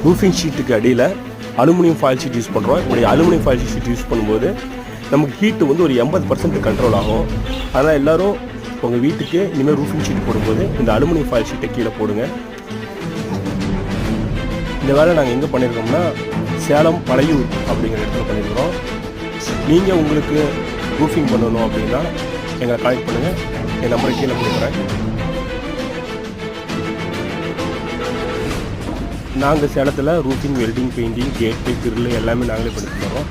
Roofing ஷீட்டுக்கு அடியில் aluminium foil sheet use பண்ணுறோம். இப்படி அலுமினியம் ஃபாயில் ஷீட் யூஸ் பண்ணும்போது நமக்கு ஹீட்டு வந்து ஒரு 80% கண்ட்ரோல் ஆகும். அதனால் எல்லோரும் உங்கள் வீட்டுக்கு இனிமேல் ரூஃபிங் ஷீட் போடும்போது இந்த அலுமினியம் ஃபாயில் ஷீட்டை கீழே போடுங்க. இந்த வேலை நாங்கள் எங்கே பண்ணியிருக்கோம்னா சேலம் பழையூர் அப்படிங்கிற இடத்துல பண்ணியிருக்கிறோம். நீங்கள் உங்களுக்கு ரூஃபிங் பண்ணணும் அப்படின்னா எங்களை கான்டெக்ட் பண்ணுங்கள். என் நம்பரை கீழே கொடுக்குறேன். நாங்கள் சேலத்தில் ரூஃபிங், வெல்டிங், பெயிண்டிங், கேட்டு, கிரில் எல்லாமே நாங்களே பண்ணிட்டு தரோம்.